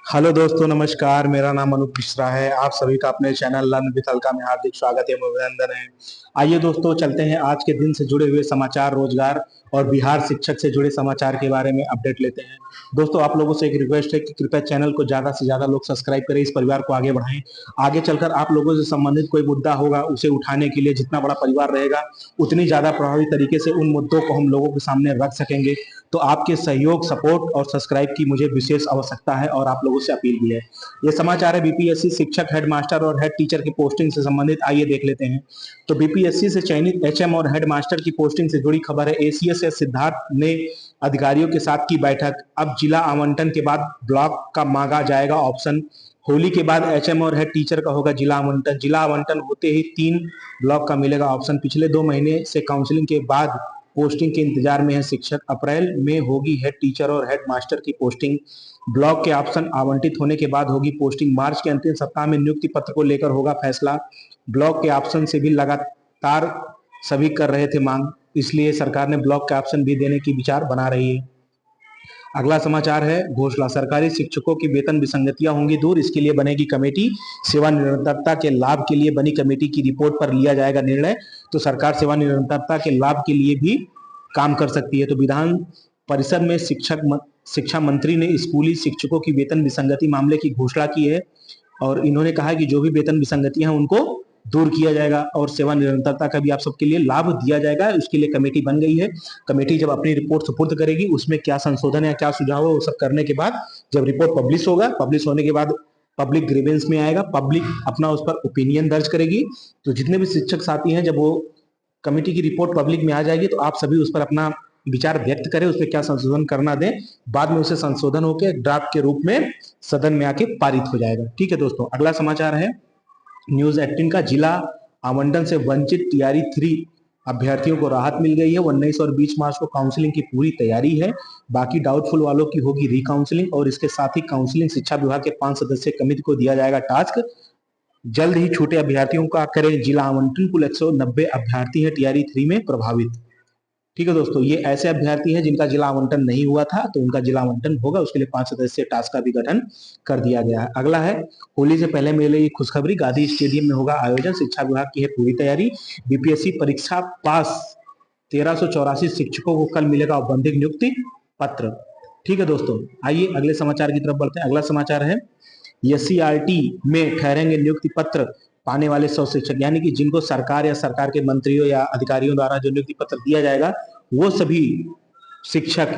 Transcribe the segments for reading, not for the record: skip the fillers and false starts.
Hello दोस्तों, नमस्कार। मेरा नाम अनूप मिश्रा है। आप सभी का अपने चैनल लर्न विद हल्का में हार्दिक स्वागत एवं अभिनंदन है। आइए दोस्तों, चलते हैं आज के दिन से जुड़े हुए समाचार, रोजगार और बिहार शिक्षक से जुड़े समाचार के बारे में अपडेट लेते हैं। दोस्तों, आप लोगों से एक रिक्वेस्ट है कि कृपया चैनल को ज्यादा से ज्यादा लोग सब्सक्राइब करें, इस परिवार को आगे बढ़ाएं। आगे चलकर आप लोगों से संबंधित कोई मुद्दा होगा, उसे उठाने के लिए जितना बड़ा परिवार रहेगा, उतनी ज्यादा प्रभावी तरीके से उन मुद्दों को हम लोगों के सामने रख सकेंगे। तो आपके सहयोग, सपोर्ट और सब्सक्राइब की मुझे विशेष आवश्यकता है और आप लोगों से अपील भी है। ये समाचार है बीपीएससी शिक्षक, हेडमास्टर और हेड टीचर की पोस्टिंग से संबंधित। आइए देख लेते हैं। तो बीपीएससी से चयनित एचएम और हेडमास्टर की पोस्टिंग से जुड़ी खबर है। एसीएस सिद्धार्थ ने अधिकारियों के साथ की बैठक। अब जिला आवंटन के बाद ब्लॉक का मांगा जाएगा ऑप्शन। होली के बाद एचएम और हेड टीचर का होगा जिला आवंटन। जिला आवंटन होते ही 3 ब्लॉक का मिलेगा ऑप्शन। पिछले 2 महीने से काउंसलिंग के बाद पोस्टिंग के इंतजार में है शिक्षक। अप्रैल में होगी हेड टीचर और हेड मास्टर की पोस्टिंग। ब्लॉक के ऑप्शन आवंटित होने के बाद होगी पोस्टिंग। मार्च के अंतिम सप्ताह में नियुक्ति पत्र को लेकर होगा फैसला। ब्लॉक के ऑप्शन से भी लगातार सभी कर रहे थे मांग, इसलिए सरकार ने ब्लॉक के ऑप्शन भी देने की विचार बना रही है। अगला समाचार है घोषणा। सरकारी शिक्षकों की वेतन विसंगतियां होंगी दूर, इसके लिए बनेगी कमेटी। सेवा निरंतरता के लाभ के लिए बनी कमेटी की रिपोर्ट पर लिया जाएगा निर्णय। तो सरकार सेवा निरंतरता के लाभ के लिए भी काम कर सकती है। तो विधान परिषद में शिक्षा मंत्री ने स्कूली शिक्षकों की वेतन विसंगति मामले की घोषणा की है और इन्होंने कहा कि जो भी वेतन विसंगतियां हैं उनको दूर किया जाएगा और सेवा निरंतरता का भी आप सबके लिए लाभ दिया जाएगा। उसके लिए कमेटी बन गई है। कमेटी जब अपनी रिपोर्ट सुपुर्द करेगी, उसमें क्या संशोधन या क्या सुझाव है वो सब करने के बाद जब रिपोर्ट पब्लिश होगा, पब्लिश होने के बाद पब्लिक ग्रीवेंस में आएगा, पब्लिक अपना उस पर ओपिनियन दर्ज करेगी। तो जितने भी शिक्षक साथी हैं, जब वो कमेटी की रिपोर्ट पब्लिक में आ जाएगी तो आप सभी उस पर अपना विचार व्यक्त करें, उस पर क्या संशोधन करना दें। बाद में उसे संशोधन होकर ड्राफ्ट के रूप में सदन में आके पारित हो जाएगा। ठीक है दोस्तों, अगला समाचार है न्यूज 18 का। जिला आवंटन से वंचित टीआरई 3 अभ्यर्थियों को राहत मिल गई है। 19 और 20 मार्च को काउंसलिंग की पूरी तैयारी है। बाकी डाउटफुल वालों की होगी रिकाउंसलिंग और इसके साथ ही काउंसलिंग शिक्षा विभाग के 5 सदस्यीय कमेटी को दिया जाएगा टास्क। जल्द ही छूटे अभ्यर्थियों का करें जिला आवंटन। कुल 190 अभ्यर्थी हैं टीआरई 3 में प्रभावित। ठीक है दोस्तों, ये ऐसे अभ्यर्थी हैं जिनका जिला आवंटन नहीं हुआ था, तो उनका जिला आवंटन होगा। उसके लिए 5 सदस्यीय टास्क का भी गठन कर दिया गया है। अगला है होली से पहले मिलेगी खुशखबरी। गांधी स्टेडियम में होगा आयोजन। शिक्षा विभाग की है पूरी तैयारी। बीपीएससी परीक्षा पास 1384 शिक्षकों को कल मिलेगा औपबंधिक नियुक्ति पत्र। ठीक है दोस्तों, आइए अगले समाचार की तरफ बढ़ते हैं। अगला समाचार है एससीईआरटी में ठहरेंगे नियुक्ति पत्र पाने वाले 100 शिक्षक, यानी कि जिनको सरकार या सरकार के मंत्रियों या अधिकारियों द्वारा जो नियुक्ति पत्र दिया जाएगा, वो सभी शिक्षक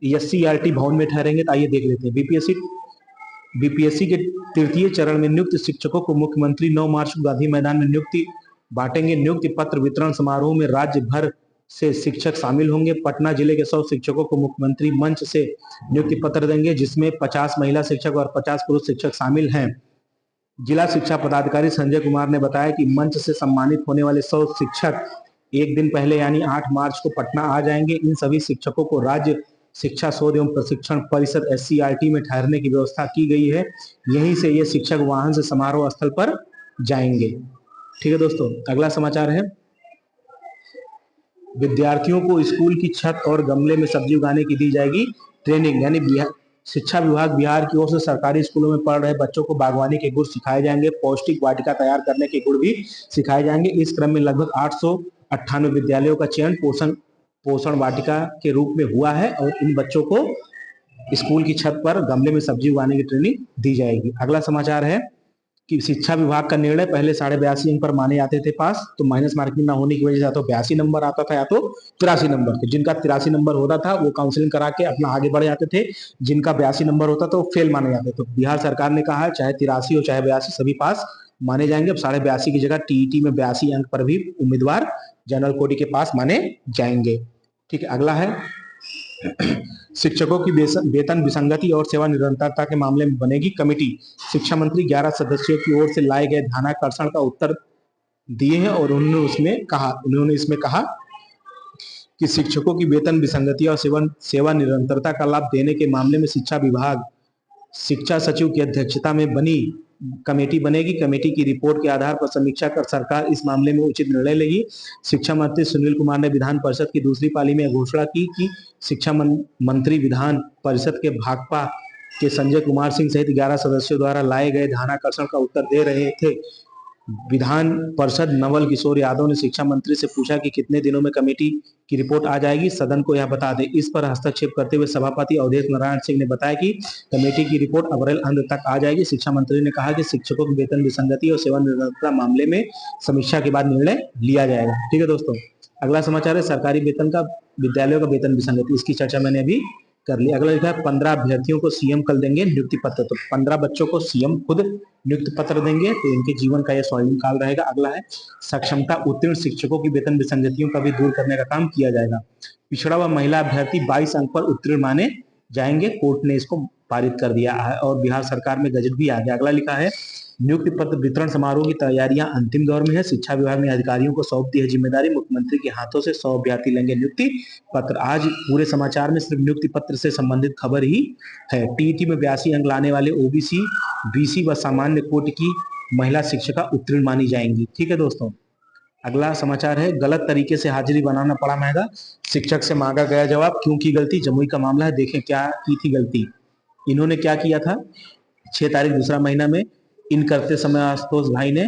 एससीईआरटी भवन में ठहरेंगे। तो आइए देख लेते हैं। बीपीएससी के तृतीय चरण में नियुक्त शिक्षकों को मुख्यमंत्री 9 मार्च को गांधी मैदान में नियुक्ति बांटेंगे। नियुक्ति पत्र वितरण समारोह में राज्य भर से शिक्षक शामिल होंगे। पटना जिले के 100 शिक्षकों को मुख्यमंत्री मंच से नियुक्ति पत्र देंगे, जिसमें 50 महिला शिक्षक और 50 पुरुष शिक्षक शामिल हैं। जिला शिक्षा पदाधिकारी संजय कुमार ने बताया कि मंच से सम्मानित होने वाले 100 शिक्षक एक दिन पहले यानी 8 मार्च को पटना आ जाएंगे। इन सभी शिक्षकों को राज्य शिक्षा शोध एवं प्रशिक्षण परिषद एससीईआरटी में ठहरने की व्यवस्था की गई है। यहीं से ये शिक्षक वाहन से समारोह स्थल पर जाएंगे। ठीक है दोस्तों, अगला समाचार है विद्यार्थियों को स्कूल की छत और गमले में सब्जी उगाने की दी जाएगी ट्रेनिंग। यानी शिक्षा विभाग बिहार की ओर से सरकारी स्कूलों में पढ़ रहे बच्चों को बागवानी के गुण सिखाए जाएंगे। पौष्टिक वाटिका तैयार करने के गुण भी सिखाए जाएंगे। इस क्रम में लगभग 898 विद्यालयों का चयन पोषण वाटिका के रूप में हुआ है और इन बच्चों को स्कूल की छत पर गमले में सब्जी उगाने की ट्रेनिंग दी जाएगी। अगला समाचार है कि शिक्षा विभाग का निर्णय पहले 82.5 अंक पर माने जाते थे पास, तो माइनस मार्किंग ना होने की वजह से या तो 82 नंबर आता था या तो 83 नंबर। तो जिनका 83 नंबर होता था वो काउंसलिंग करा के अपना आगे बढ़ जाते थे। जिनका 82 नंबर होता था वो फेल माने जाते थे। तो बिहार सरकार ने कहा है चाहे 83 हो चाहे 82 सभी पास माने जाएंगे। अब 82.5 की जगह टीईटी में 82 अंक पर भी उम्मीदवार जनरल कोटी के पास माने जाएंगे। ठीक है, अगला है शिक्षकों की वेतन विसंगति और सेवा निरंतरता के मामले में बनेगी कमेटी। शिक्षा मंत्री 11 सदस्यों की ओर से लाए गए ध्यानाकर्षण का उत्तर दिए हैं और उन्होंने इसमें कहा कि शिक्षकों की वेतन विसंगति और सेवा निरंतरता का लाभ देने के मामले में शिक्षा विभाग शिक्षा सचिव की अध्यक्षता में बनी कमेटी बनेगी। कमेटी की रिपोर्ट के आधार पर समीक्षा कर सरकार इस मामले में उचित निर्णय लेगी। शिक्षा मंत्री सुनील कुमार ने विधान परिषद की दूसरी पाली में घोषणा की कि शिक्षा मंत्री विधान परिषद के भाकपा के संजय कुमार सिंह सहित 11 सदस्यों द्वारा लाए गए ध्यानाकर्षण का उत्तर दे रहे थे। विधान पार्षद नवल किशोर यादव ने शिक्षा मंत्री से पूछा कि कितने दिनों में कमेटी की रिपोर्ट आ जाएगी, सदन को यह बता दें। इस पर हस्तक्षेप करते हुए सभापति अवधेश नारायण सिंह ने बताया कि कमेटी की रिपोर्ट अप्रैल अंत तक आ जाएगी। शिक्षा मंत्री ने कहा कि शिक्षकों की वेतन विसंगति और सेवानिवृत्ति मामले में समीक्षा के बाद निर्णय लिया जाएगा। ठीक है दोस्तों, अगला समाचार है सरकारी वेतन का, विद्यालयों का वेतन विसंगति। इसकी चर्चा मैंने अभी कर ली। अगला लिखा है 15 अभ्यर्थियों को सीएम कल देंगे नियुक्ति पत्र। तो 15 बच्चों को सीएम खुद नियुक्ति पत्र देंगे, तो इनके जीवन का यह स्वर्णिम काल रहेगा। अगला है सक्षमता उत्तीर्ण शिक्षकों की वेतन विसंगतियों का भी दूर करने का काम किया जाएगा। पिछड़ा व महिला अभ्यर्थी 22 अंक पर उत्तीर्ण माने जाएंगे, कोर्ट ने इसको पारित कर दिया है और बिहार सरकार में गजट भी आ गया। अगला लिखा है नियुक्ति पत्र वितरण समारोह की तैयारियां अंतिम दौर में है। शिक्षा विभाग ने अधिकारियों को सौंप दी है जिम्मेदारी। मुख्यमंत्री के हाथों से 100 अभ्यर्थी लेंगे नियुक्ति पत्र। आज पूरे समाचार में सिर्फ नियुक्ति पत्र से संबंधित खबर ही है। टीईटी में 82 अंक लाने वाले ओबीसी, बीसी व सामान्य कोटि की महिला शिक्षिका उत्तीर्ण मानी जाएंगी। ठीक है दोस्तों, अगला समाचार है गलत तरीके से हाजिरी बनाना पड़ा महंगा, शिक्षक से मांगा गया जवाब, क्यों की गलती। जमुई का मामला है, देखें क्या की थी गलती। इन्होंने क्या किया था, 6 तारीख दूसरा महीना में इन करते समय आशुतोष भाई ने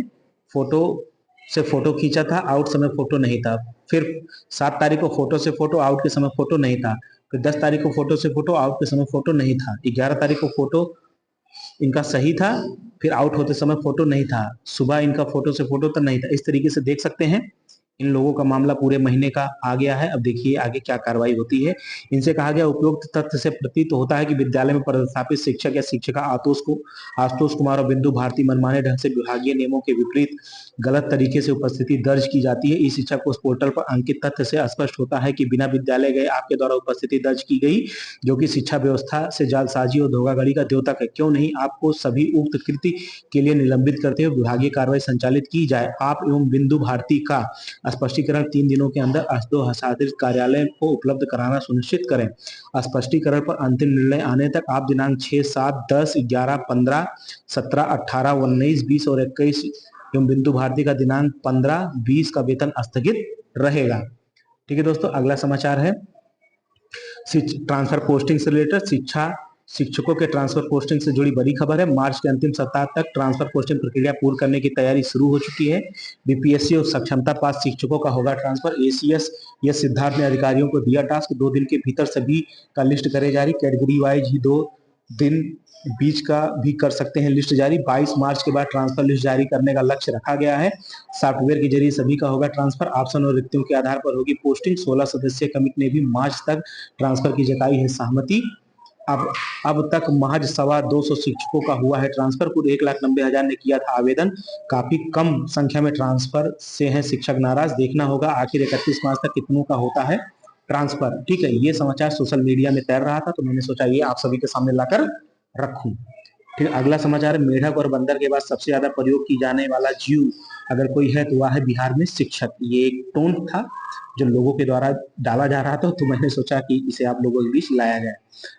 फोटो खींचा था, आउट समय फोटो नहीं था। फिर 7 तारीख को फोटो से फोटो, आउट के समय फोटो नहीं था। फिर 10 तारीख को फोटो से फोटो, आउट के समय फोटो नहीं था। 11 तारीख को फोटो इनका सही था, फिर आउट होते समय फोटो नहीं था। सुबह इनका फोटो से फोटो तो नहीं था। इस तरीके से देख सकते हैं इन लोगों का मामला पूरे महीने का आ गया है। अब देखिए आगे क्या कार्रवाई होती है। इनसे कहा गया उपयुक्त तथ्य से प्रतीत होता है कि विद्यालय में पदस्थापित शिक्षक या शिक्षिका आशुतोष कुमार और बिंदु भारती मनमाने ढंग से विभागीय नियमों के विपरीत गलत तरीके से उपस्थिति दर्ज की जाती है। ई शिक्षा को उस पोर्टल पर अंकित तथ्य से स्पष्ट होता है कि बिना विद्यालय गए आपके द्वारा उपस्थिति दर्ज की गई, जो कि शिक्षा व्यवस्था से जालसाजी और धोखाधड़ी का द्योतक है। क्यों नहीं आपको सभी उक्त कृति के लिए निलंबित करते हुए विभागीय कार्रवाई संचालित की जाए। आप एवं बिंदु भारती का स्पष्टीकरण 3 दिनों के अंदर असदोहसादित कार्यालय को उपलब्ध कराना सुनिश्चित करें। स्पष्टीकरण पर अंतिम निर्णय आने तक आप दिनांक 6, 7, 10, 11, 15, 17, 18, 19, 20 और 21 एवं बिंदु भारती का दिनांक 15, 20 का वेतन स्थगित रहेगा। ठीक है दोस्तों, अगला समाचार है ट्रांसफर पोस्टिंग से रिलेटेड। शिक्षकों के ट्रांसफर पोस्टिंग से जुड़ी बड़ी खबर है। मार्च के अंतिम सप्ताह तक ट्रांसफर पोस्टिंग प्रक्रिया पूर्ण करने की तैयारी शुरू हो चुकी है। बीपीएससी और सक्षमता पास शिक्षकों का होगा ट्रांसफर। एसीएस यस सिद्धार्थ ने अधिकारियों को दिया टास्क, 2 दिन के भीतर सभी का लिस्ट करे जारी। कैटेगरी वाइज ही 2 दिन बीच का भी कर सकते हैं लिस्ट जारी। 22 मार्च के बाद ट्रांसफर लिस्ट जारी करने का लक्ष्य रखा गया है। सॉफ्टवेयर के जरिए सभी का होगा ट्रांसफर। ऑप्शन और रिक्तियों के आधार पर होगी पोस्टिंग। 16 सदस्यीय कमेटी ने भी मार्च तक ट्रांसफर की जताई है सहमति। अब तक महज 225 शिक्षकों का हुआ है ट्रांसफर। कुल 1,90,000 ने किया था आवेदन। काफी कम संख्या में ट्रांसफर से हैं शिक्षक नाराज। देखना होगा आखिर 31 मार्च तक कितनों का होता है ट्रांसफर। ठीक है, ये समाचार सोशल मीडिया में तैर रहा था तो मैंने सोचा ये आप सभी के सामने लाकर रखूं। फिर अगला समाचार है मेढक और बंदर के बाद सबसे ज्यादा प्रयोग की जाने वाला जीव अगर कोई है तो वह है बिहार में शिक्षक। ये एक टोन था जो लोगों के द्वारा डाला जा रहा था, तो मैंने सोचा कि इसे आप लोगों के बीच लाया जाए।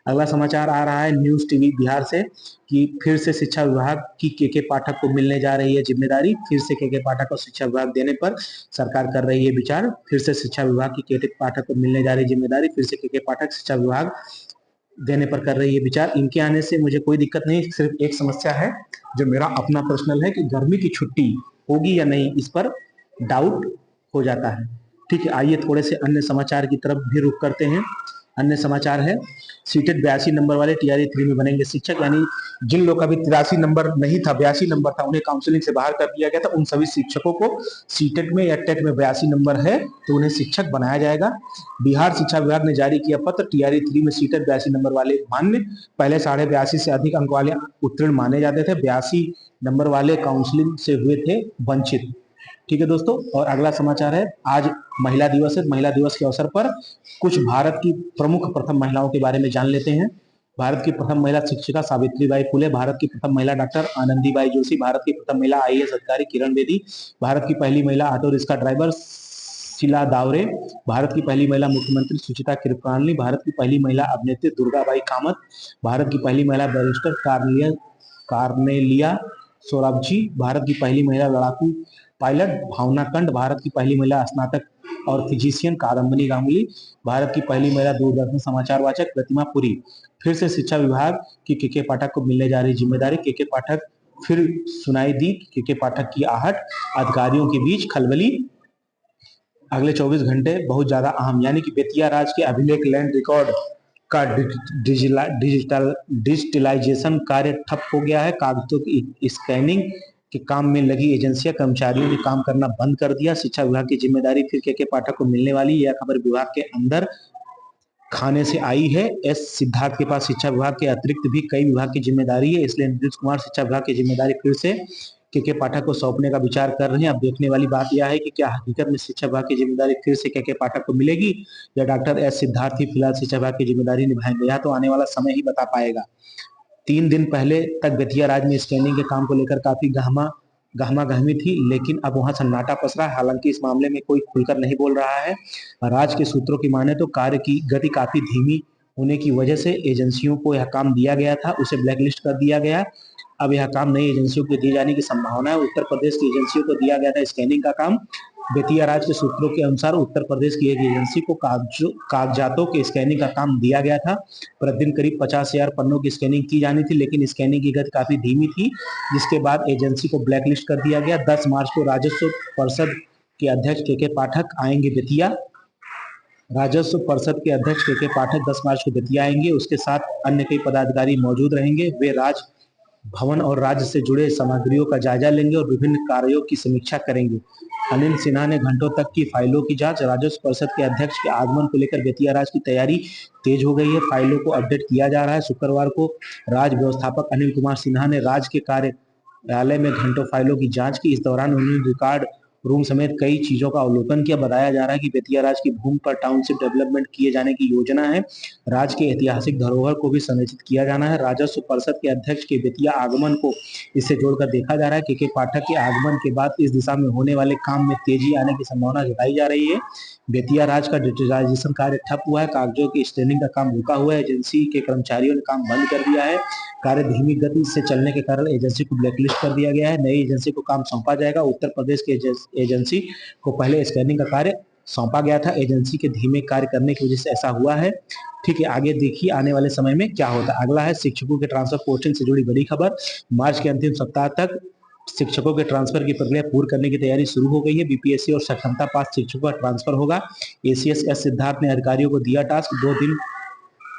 अगला समाचार आ रहा है न्यूज टीवी बिहार से कि फिर से शिक्षा विभाग की के पाठक को मिलने जा रही है जिम्मेदारी। फिर से के पाठक को शिक्षा विभाग देने पर सरकार कर रही है विचार। फिर से शिक्षा विभाग की के पाठक को मिलने जा रही है जिम्मेदारी। फिर से के पाठक शिक्षा विभाग देने पर कर रही है विचार। इनके आने से मुझे कोई दिक्कत नहीं, सिर्फ एक समस्या है जो मेरा अपना पर्सनल है कि गर्मी की छुट्टी होगी या नहीं, इस पर डाउट हो जाता है। ठीक है, आइए थोड़े से अन्य समाचार की तरफ भी रुख करते हैं। अन्य समाचार है सीटेड 82 नंबर वाले टीआरई 3 में बनेंगे शिक्षक। यानी जिन लोग का भी 83 नंबर नहीं था, 82 नंबर था, उन्हें काउंसलिंग से बाहर कर दिया गया था। उन सभी शिक्षकों को सीटेट में या टेट में 82 नंबर है तो उन्हें शिक्षक बनाया जाएगा। बिहार शिक्षा विभाग ने जारी किया पत्र, टीआरई 3 में सीटेड 82 नंबर वाले मान्य। पहले 82.5 से अधिक अंक वाले उत्तीर्ण माने जाते थे। 82 नंबर वाले काउंसलिंग से हुए थे वंचित। ठीक है दोस्तों, और अगला समाचार है आज महिला दिवस है। महिला दिवस के अवसर पर कुछ भारत की प्रमुख प्रथम महिलाओं के बारे में जान लेते हैं। भारत की प्रथम महिला शिक्षिका सावित्रीबाई फुले, भारत की प्रथम महिला डॉक्टर आनंदीबाई जोशी, भारत की प्रथम महिला आईएएस अधिकारी किरण बेदी, भारत की पहली महिला auto rickshaw driver Sheela Daware, Bharat की पहली महिला मुख्यमंत्री सुचिता कृपलानी, भारत की पहली महिला अभिनेत्री दुर्गाबाई कामत, भारत की पहली महिला बैरिस्टर कार्नेलिया सोराबजी, भारत की पहली महिला लड़ाकू पायलट भावना कंड, भारत की पहली महिला स्नातक और फिजिशियन कादम्बनी गांगुली। भारत की पहली महिला दूरदर्शन समाचार वाचक प्रतिमा पुरी। फिर से शिक्षा विभाग की के पाठक को मिलने जा रही जिम्मेदारी। के पाठक फिर सुनाई दी के पाठक की आहट। अधिकारियों के बीच खलबली। अगले 24 घंटे बहुत ज्यादा अहम, यानी कि बेतिया राज के अभिलेख लैंड रिकॉर्ड का डिजिटलाइजेशन कार्य ठप हो गया है। कागजों की स्कैनिंग के काम में लगी एजेंसियां कर्मचारियों ने काम करना बंद कर दिया। शिक्षा विभाग की जिम्मेदारी फिर के पाठक को मिलने वाली, यह खबर विभाग के अंदर खाने से आई है। एस सिद्धार्थ के पास शिक्षा विभाग के अतिरिक्त भी कई विभाग की जिम्मेदारी है, इसलिए नीतीश कुमार शिक्षा विभाग की जिम्मेदारी फिर से के पाठक को सौंपने का विचार कर रहे हैं। अब देखने वाली बात यह है कि क्या हकीकत में शिक्षा विभाग की जिम्मेदारी फिर से के पाठक को मिलेगी या डॉक्टर एस सिद्धार्थ ही फिलहाल शिक्षा विभाग की जिम्मेदारी निभाएंगे, यह तो आने वाला समय ही बता पाएगा। 3 दिन पहले तक बेतिया राज में स्कैनिंग के काम को लेकर काफी गहमा-गहमी थी, लेकिन अब वहां सन्नाटा पसरा है। हालांकि इस मामले में कोई खुलकर नहीं बोल रहा है। राज के सूत्रों की माने तो कार्य की गति काफी धीमी होने की वजह से एजेंसियों को यह काम दिया गया था, उसे ब्लैकलिस्ट कर दिया गया। अब यह काम नई एजेंसियों को दिए जाने की संभावना है। उत्तर प्रदेश की एजेंसियों को दिया गया था स्कैनिंग का काम। बेतिया राज के सूत्रों के अनुसार उत्तर प्रदेश की एक एजेंसी को कागजातों के स्कैनिंग का काम दिया गया था। प्रतिदिन करीब 50,000 पन्नों की स्कैनिंग की जानी थी, लेकिन स्कैनिंग की गति काफी धीमी थी, जिसके बाद एजेंसी को ब्लैकलिस्ट कर दिया गया। 10 मार्च को राजस्व परिषद के अध्यक्ष के पाठक आएंगे बेतिया। राजस्व परिषद के अध्यक्ष के पाठक 10 मार्च को बेतिया आएंगे। उसके साथ अन्य कई पदाधिकारी मौजूद रहेंगे। वे राज भवन और राज्य से जुड़े सामग्रियों का जायजा लेंगे और विभिन्न कार्यों की समीक्षा करेंगे। अनिल सिन्हा ने घंटों तक की फाइलों की जांच। राजस्व परिषद के अध्यक्ष के आगमन को लेकर बेतिया राज की तैयारी तेज हो गई है। फाइलों को अपडेट किया जा रहा है। शुक्रवार को राज व्यवस्थापक अनिल कुमार सिन्हा ने राज के कार्यालय में घंटों फाइलों की जांच की। इस दौरान उन्होंने रिकॉर्ड रूम समेत कई चीजों का अवलोकन किया। बताया जा रहा है कि बेतिया राज की भूमि पर टाउनशिप डेवलपमेंट किए जाने की योजना है। राज के ऐतिहासिक धरोहर को भी संरक्षित किया जाना है। राजस्व परिषद के अध्यक्ष के बेतिया आगमन को इससे जोड़कर देखा जा रहा है। के पाठक के आगमन के बाद इस दिशा में होने वाले काम में तेजी आने की संभावना जताई जा रही है। बेतिया राज का डिजिटलाइजेशन कार्य ठप हुआ है। कागजों की स्कैनिंग का काम रुका हुआ है। एजेंसी के कर्मचारियों ने काम बंद कर दिया है। कार्य धीमी गति से चलने के कारण एजेंसी को ब्लैकलिस्ट कर दिया गया है। नई एजेंसी को काम सौंपा जाएगा। उत्तर प्रदेश की एजेंसी को पहले स्कैनिंग का कार्य सौंपा गया था। एजेंसी के धीमे कार्य करने की वजह से ऐसा हुआ है। ठीक है, आगे देखिए आने वाले समय में क्या होता है। अगला है शिक्षकों के ट्रांसफर पोस्टिंग से जुड़ी बड़ी खबर। मार्च के अंतिम सप्ताह तक शिक्षकों के ट्रांसफर की प्रक्रिया पूर्ण करने की तैयारी शुरू हो गई है। बीपीएससी और सक्षमता पास शिक्षकों का ट्रांसफर होगा। एसीएस एस सिद्धार्थ ने अधिकारियों को दिया टास्क, 2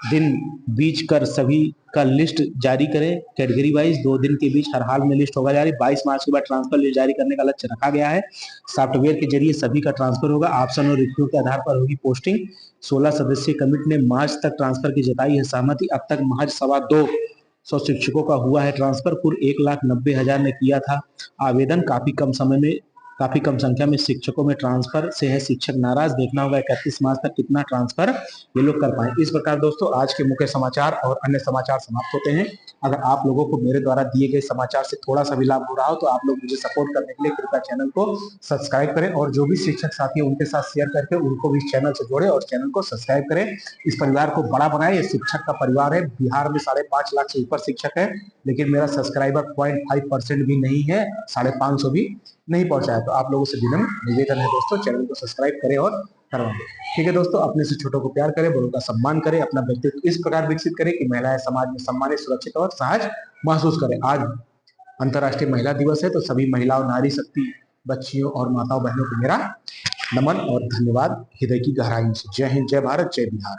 दिन बीच कर सभी का लिस्ट जारी करें कैटेगरी वाइज। 2 दिन के बीच हर हाल में लिस्ट होगा जारी। 22 मार्च के बाद ट्रांसफर लिस्ट जारी करने का लक्ष्य रखा गया है। सॉफ्टवेयर के जरिए सभी का ट्रांसफर होगा। ऑप्शन और रिक्यू के आधार पर होगी पोस्टिंग। 16 सदस्यीय कमेटी ने मार्च तक ट्रांसफर की जताई है सहमति। अब तक महज 225 शिक्षकों का हुआ है ट्रांसफर। कुल 1,90,000 ने किया था आवेदन। काफी कम संख्या में शिक्षकों में ट्रांसफर से है शिक्षक नाराज। देखना होगा 31 मार्च तक कितना ट्रांसफर ये लोग कर पाए। इस प्रकार दोस्तों आज के मुख्य समाचार और अन्य समाचार समाप्त होते हैं। अगर आप लोगों को मेरे द्वारा दिए गए समाचार से थोड़ा सा भी लाभ हो रहा हो तो आप लोग मुझे सपोर्ट करने के लिए कृपया चैनल को सब्सक्राइब करें और जो भी शिक्षक साथी उनके साथ शेयर करके उनको भी चैनल से जोड़े और चैनल को सब्सक्राइब करें। इस परिवार को बड़ा बनाए। ये शिक्षक का परिवार है। बिहार में 5.5 लाख से ऊपर शिक्षक है, लेकिन मेरा सब्सक्राइबर 0.5% भी नहीं है, 550 भी नहीं पहुंचा है। तो आप लोगों से विनम्र निवेदन है दोस्तों, चैनल को सब्सक्राइब करें और करवाएं। ठीक है दोस्तों, अपने से छोटों को प्यार करें, बड़ों का सम्मान करें, अपना व्यक्तित्व इस प्रकार विकसित करें कि महिलाएं समाज में सम्मानित, सुरक्षित और सहज महसूस करें। आज अंतर्राष्ट्रीय महिला दिवस है, तो सभी महिलाओं, नारी शक्ति बच्चियों और माताओं बहनों को मेरा नमन और धन्यवाद हृदय की गहराई से। जय हिंद, जय भारत, जय बिहार।